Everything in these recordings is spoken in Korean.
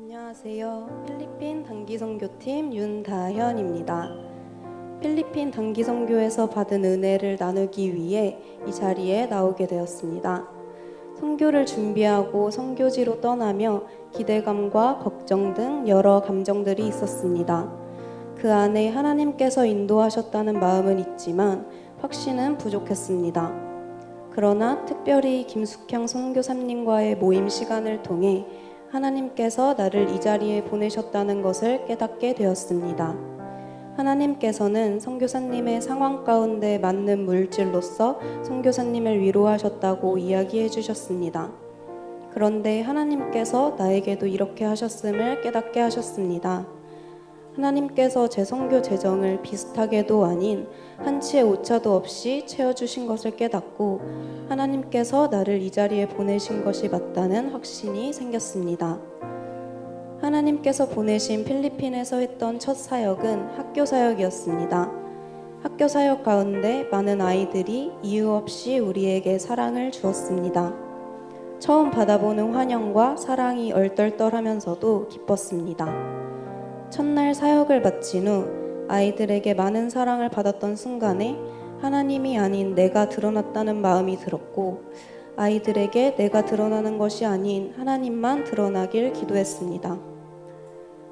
안녕하세요. 필리핀 단기선교팀 윤다현입니다. 필리핀 단기선교에서 받은 은혜를 나누기 위해 이 자리에 나오게 되었습니다. 선교를 준비하고 선교지로 떠나며 기대감과 걱정 등 여러 감정들이 있었습니다. 그 안에 하나님께서 인도하셨다는 마음은 있지만 확신은 부족했습니다. 그러나 특별히 김숙향 선교사님과의 모임 시간을 통해 하나님께서 나를 이 자리에 보내셨다는 것을 깨닫게 되었습니다. 하나님께서는 선교사님의 상황 가운데 맞는 물질로서 선교사님을 위로하셨다고 이야기해 주셨습니다. 그런데 하나님께서 나에게도 이렇게 하셨음을 깨닫게 하셨습니다. 하나님께서 제 선교 재정을 비슷하게도 아닌 한 치의 오차도 없이 채워주신 것을 깨닫고 하나님께서 나를 이 자리에 보내신 것이 맞다는 확신이 생겼습니다. 하나님께서 보내신 필리핀에서 했던 첫 사역은 학교 사역이었습니다. 학교 사역 가운데 많은 아이들이 이유 없이 우리에게 사랑을 주었습니다. 처음 받아보는 환영과 사랑이 얼떨떨하면서도 기뻤습니다. 첫날 사역을 마친 후 아이들에게 많은 사랑을 받았던 순간에 하나님이 아닌 내가 드러났다는 마음이 들었고 아이들에게 내가 드러나는 것이 아닌 하나님만 드러나길 기도했습니다.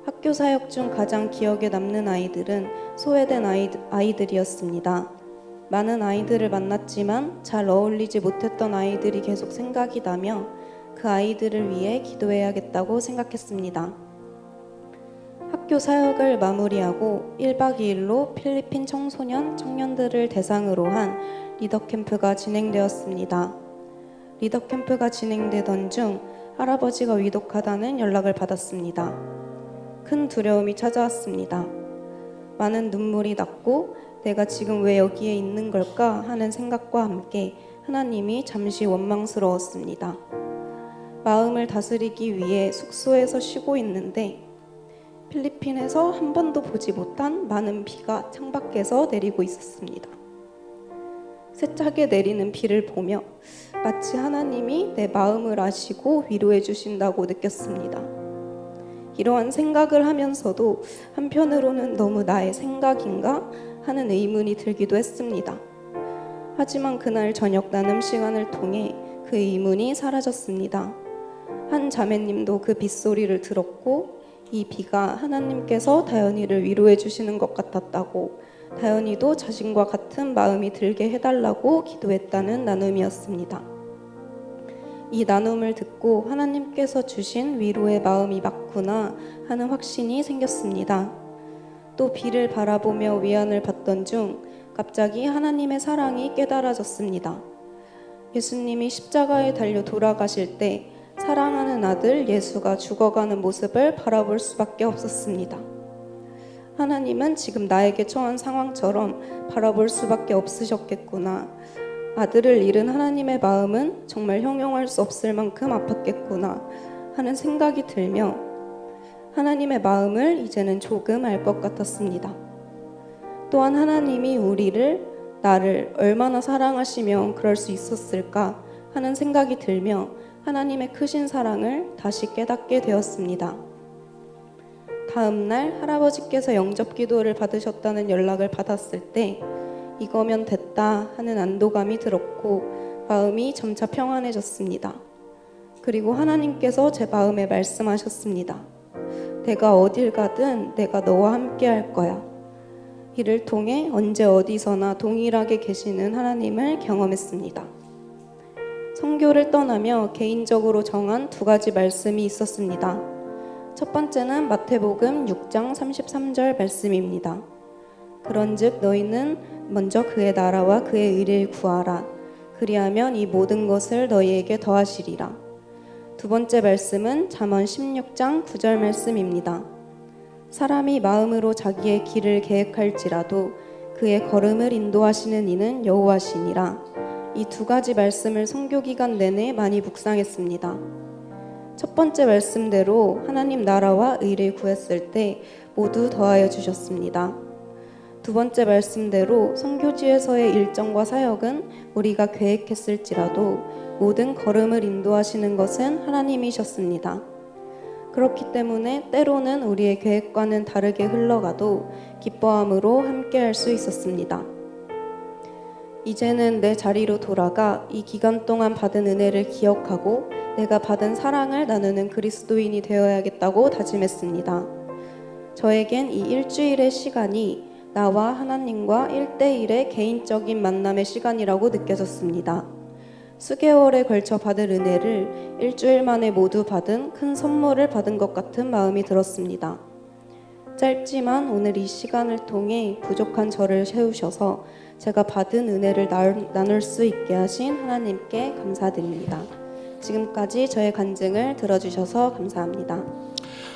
학교 사역 중 가장 기억에 남는 아이들은 소외된 아이들이었습니다. 많은 아이들을 만났지만 잘 어울리지 못했던 아이들이 계속 생각이 나며 그 아이들을 위해 기도해야겠다고 생각했습니다. 학교 사역을 마무리하고 1박 2일로 필리핀 청소년, 청년들을 대상으로 한 리더 캠프가 진행되었습니다. 리더 캠프가 진행되던 중 할아버지가 위독하다는 연락을 받았습니다. 큰 두려움이 찾아왔습니다. 많은 눈물이 났고 내가 지금 왜 여기에 있는 걸까 하는 생각과 함께 하나님이 잠시 원망스러웠습니다. 마음을 다스리기 위해 숙소에서 쉬고 있는데 필리핀에서 한 번도 보지 못한 많은 비가 창밖에서 내리고 있었습니다. 세차게 내리는 비를 보며 마치 하나님이 내 마음을 아시고 위로해 주신다고 느꼈습니다. 이러한 생각을 하면서도 한편으로는 너무 나의 생각인가 하는 의문이 들기도 했습니다. 하지만 그날 저녁 나눔 시간을 통해 그 의문이 사라졌습니다. 한 자매님도 그 빗소리를 들었고 이 비가 하나님께서 다현이를 위로해 주시는 것 같았다고 다현이도 자신과 같은 마음이 들게 해달라고 기도했다는 나눔이었습니다. 이 나눔을 듣고 하나님께서 주신 위로의 마음이 맞구나 하는 확신이 생겼습니다. 또 비를 바라보며 위안을 받던 중 갑자기 하나님의 사랑이 깨달아졌습니다. 예수님이 십자가에 달려 돌아가실 때 사랑하는 아들 예수가 죽어가는 모습을 바라볼 수밖에 없었습니다. 하나님은 지금 나에게 처한 상황처럼 바라볼 수밖에 없으셨겠구나. 아들을 잃은 하나님의 마음은 정말 형용할 수 없을 만큼 아팠겠구나 하는 생각이 들며 하나님의 마음을 이제는 조금 알 것 같았습니다. 또한 하나님이 나를 얼마나 사랑하시면 그럴 수 있었을까 하는 생각이 들며 하나님의 크신 사랑을 다시 깨닫게 되었습니다. 다음 날 할아버지께서 영접 기도를 받으셨다는 연락을 받았을 때 이거면 됐다 하는 안도감이 들었고 마음이 점차 평안해졌습니다. 그리고 하나님께서 제 마음에 말씀하셨습니다. 내가 어딜 가든 내가 너와 함께 할 거야. 이를 통해 언제 어디서나 동일하게 계시는 하나님을 경험했습니다. 선교를 떠나며 개인적으로 정한 2가지 말씀이 있었습니다. 첫 번째는 마태복음 6장 33절 말씀입니다. 그런즉 너희는 먼저 그의 나라와 그의 의를 구하라. 그리하면 이 모든 것을 너희에게 더하시리라. 두 번째 말씀은 잠언 16장 9절 말씀입니다. 사람이 마음으로 자기의 길을 계획할지라도 그의 걸음을 인도하시는 이는 여호와시니라. 이 2가지 말씀을 선교 기간 내내 많이 묵상했습니다. 첫 번째 말씀대로 하나님 나라와 의를 구했을 때 모두 더하여 주셨습니다. 두 번째 말씀대로 선교지에서의 일정과 사역은 우리가 계획했을지라도 모든 걸음을 인도하시는 것은 하나님이셨습니다. 그렇기 때문에 때로는 우리의 계획과는 다르게 흘러가도 기뻐함으로 함께할 수 있었습니다. 이제는 내 자리로 돌아가 이 기간 동안 받은 은혜를 기억하고 내가 받은 사랑을 나누는 그리스도인이 되어야겠다고 다짐했습니다. 저에겐 이 일주일의 시간이 나와 하나님과 1대1의 개인적인 만남의 시간이라고 느껴졌습니다. 수개월에 걸쳐 받을 은혜를 일주일 만에 모두 받은 큰 선물을 받은 것 같은 마음이 들었습니다. 짧지만 오늘 이 시간을 통해 부족한 저를 채우셔서 제가 받은 은혜를 나눌 수 있게 하신 하나님께 감사드립니다. 지금까지 저의 간증을 들어주셔서 감사합니다.